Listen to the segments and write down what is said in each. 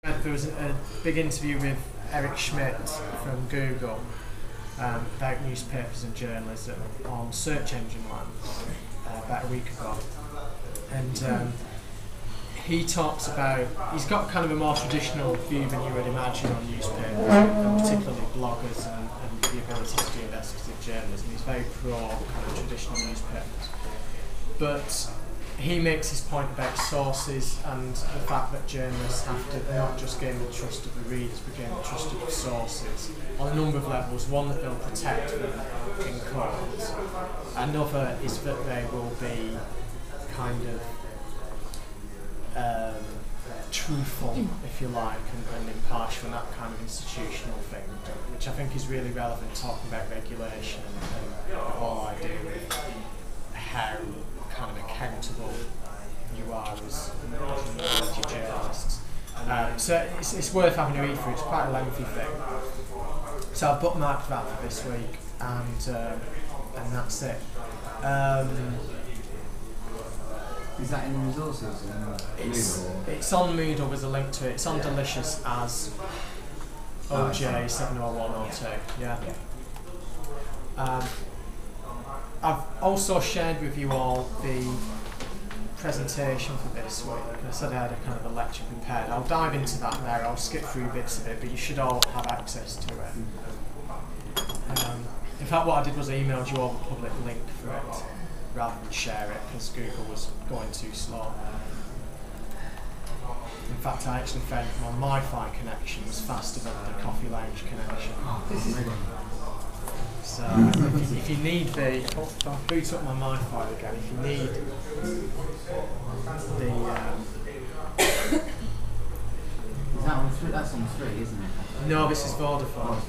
There was a big interview with Eric Schmidt from Google about newspapers and journalism on Search Engine Land about a week ago, and he talks about, he's got kind of a more traditional view than you would imagine on newspapers, and particularly bloggers and the ability to do investigative journalism. He's very pro kind of traditional newspapers, but he makes his point about sources and the fact that journalists have to not just gain the trust of the readers but gain the trust of the sources on a number of levels. One, that they'll protect them in court. Another is that they will be kind of truthful, if you like, and impartial, and that kind of institutional thing, which I think is really relevant talking about regulation and the whole idea of how kind of accountable you are as journalists. So it's worth having a read through. It's quite a lengthy thing. So I've bookmarked that for this week, and that's it. Is that in the resources? It's on Moodle with a link to it. It's on Delicious as OJ 70102. Yeah. I've also shared with you all the presentation for this week. I said I had a kind of a lecture prepared. I'll dive into that there. I'll skip through bits of it, but you should all have access to it. In fact, what I did was I emailed you all the public link for it rather than share it because Google was going too slow. In fact, I actually found my Wi-Fi connection was faster than the Coffee Lounge connection. So if you need I'll boot up my Wi-Fi again. If you need Is that on 3? That's on 3, isn't it? No, this is Vodafone. Oh,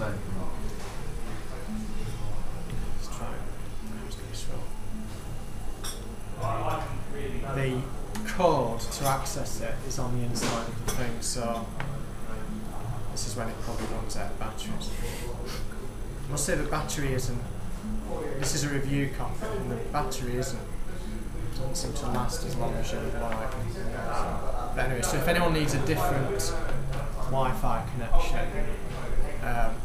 Let's try it. The code to access it is on the inside of the thing, so this is when it probably runs out of batteries. I must say the battery isn't, this is a review copy, and the battery doesn't seem to last as long as you would like. But anyway, so if anyone needs a different Wi-Fi connection, I'll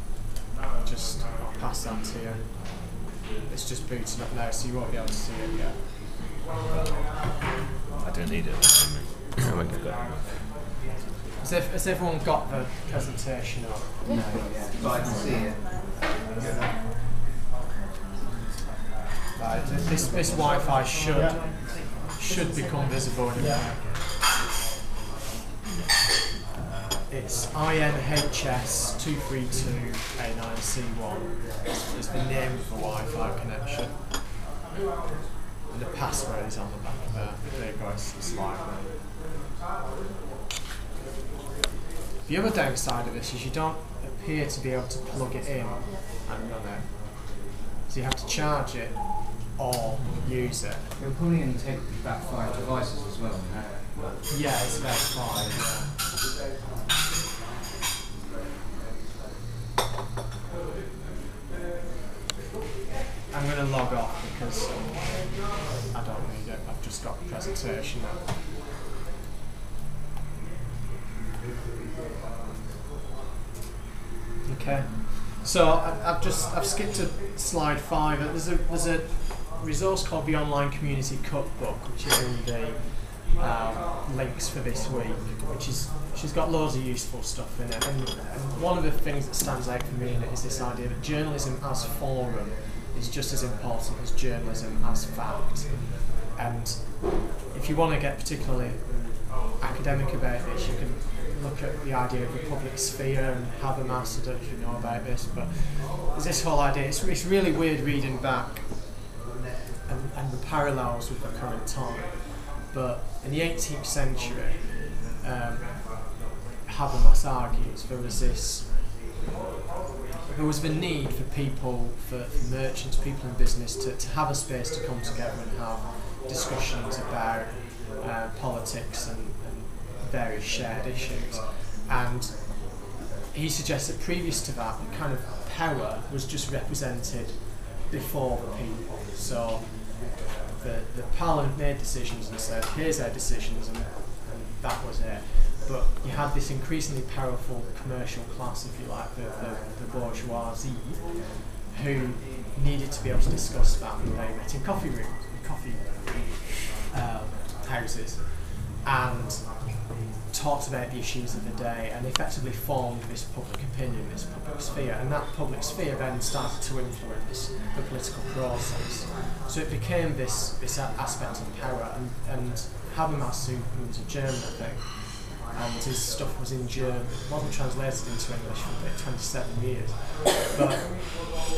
pass that to you. It's just booting up now, so you won't be able to see it yet. I don't need it. I won't get it. Has everyone got the presentation up? No, yeah, but I can see it. Right, this Wi-Fi should become visible in a minute. It's INHS 232A9C1 is the name of the Wi-Fi connection. And the password is on the back of there. There you go, it's live now. The other downside of this is you don't appear to be able to plug it in and run it. So you have to charge it or use it. It'll probably only take about 5 devices as well. Yeah, it's about 5, yeah. I'm going to log off because I don't need it. I've just got the presentation now. Okay, so I've skipped to slide 5. There's a resource called the Online Community Cookbook, which is in the links for this week, she's got loads of useful stuff in it, and one of the things that stands out for me in it is this idea that journalism as forum is just as important as journalism as fact. And if you want to get particularly academic about this, you can look at the idea of the public sphere and Habermas. I don't know if you know about this, but there's this whole idea. It's really weird reading back and the parallels with the current time. But in the 18th century, Habermas argues there was the need for people, for merchants, people in business, to have a space to come together and have discussions about politics and various shared issues. And he suggests that previous to that, the kind of power was just represented before the people. So the Parliament made decisions and said, here's our decisions, and that was it. but you had this increasingly powerful commercial class, if you like, the bourgeoisie, who needed to be able to discuss that when they met in coffee houses, and talked about the issues of the day, and effectively formed this public opinion, this public sphere, and that public sphere then started to influence the political process. So it became this aspect of power, and Habermas, who was a German, I think, and his stuff was in German, wasn't translated into English for about 27 years, but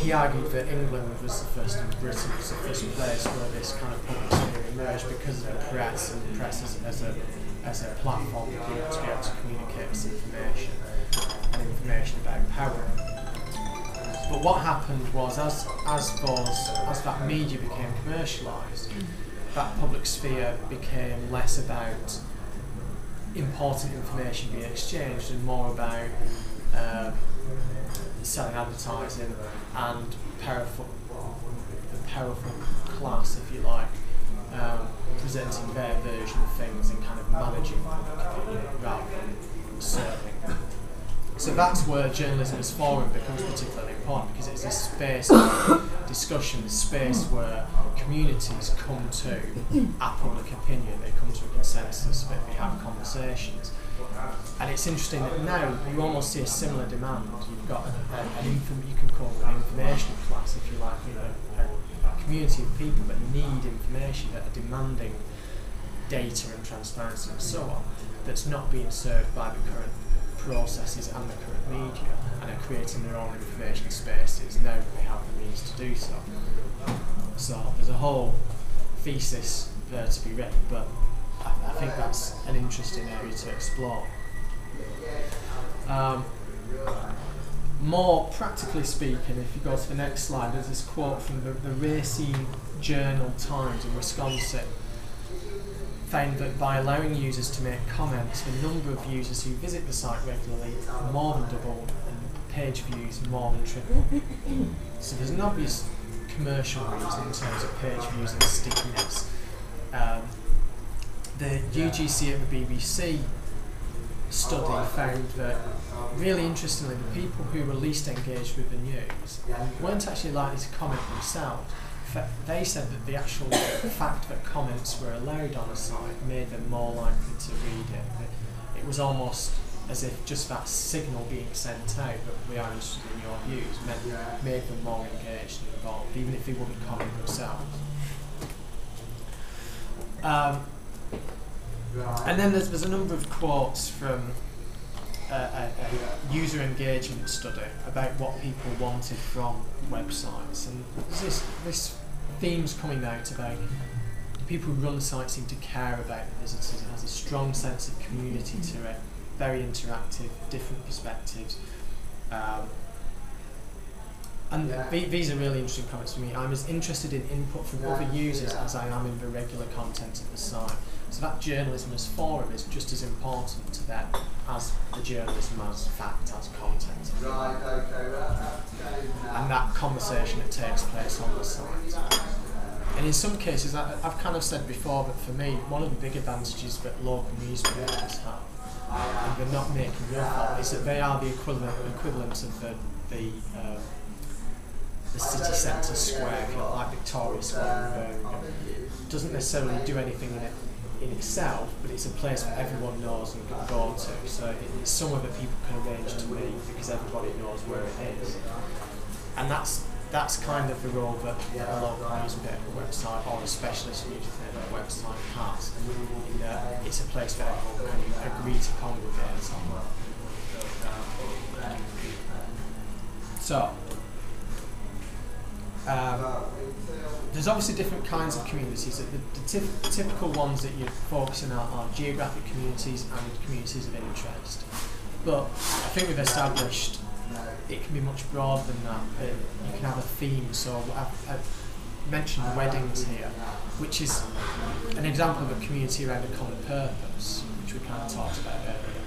he argued that England was the first, and Britain was the first place where this kind of public sphere emerged because of the press, and the press as a platform to be able to communicate this information, and information about power. But what happened was, as that media became commercialised, that public sphere became less about important information being exchanged and more about selling advertising and the powerful class, if you like, presenting their version of things and kind of managing public opinion rather than serving. So that's where journalism as forum becomes particularly important, because it's a space of discussion, a space where communities come to a public opinion, they come to a consensus, but they have conversations. And it's interesting that now you almost see a similar demand. You've got you can call it an information class, if you like, a community of people that need information, that are demanding data and transparency and so on, that's not being served by the current processes and the current media, and are creating their own information spaces now that they have the means to do so. So there's a whole thesis there to be written, but I think that's an interesting area to explore. More practically speaking, if you go to the next slide, there's this quote from the Racine Journal Times in Wisconsin, found that by allowing users to make comments, the number of users who visit the site regularly more than doubled, and page views more than tripled. So there's an obvious commercial reason in terms of page views and stickiness. The UGC at the BBC study found that, really interestingly, the people who were least engaged with the news and weren't actually likely to comment themselves, they said that the actual fact that comments were allowed on a site made them more likely to read it. It was almost as if just that signal being sent out that we are interested in your views made them more engaged and involved, even if they wouldn't comment themselves. And then there's a number of quotes from a user engagement study about what people wanted from websites, and there's this themes coming out about the people who run the site seem to care about the visitors. It has a strong sense of community to it, very interactive, different perspectives. And these are really interesting comments for me. I'm as interested in input from other users as I am in the regular content of the site. So that journalism as forum is just as important to them as the journalism as fact, as content. And that conversation that takes place on the site. And in some cases, I've kind of said before, but for me, one of the big advantages that local newspapers have, and they're not making real fault, is that they are the equivalent of the city centre square, if you like Victoria Square in Birmingham. It doesn't necessarily do anything in itself, but it's a place that everyone knows and can go to. So it's somewhere that people can arrange to meet because everybody knows where it is. And that's kind of the role that a local newspaper website or a specialist newspaper website has. It's a place that everyone can agree to congregate on. So, there's obviously different kinds of communities. The typical ones that you're focusing on are geographic communities and communities of interest. But I think we've established it can be much broader than that. You can have a theme. So I've mentioned weddings here, which is an example of a community around a common purpose, which we kind of talked about earlier.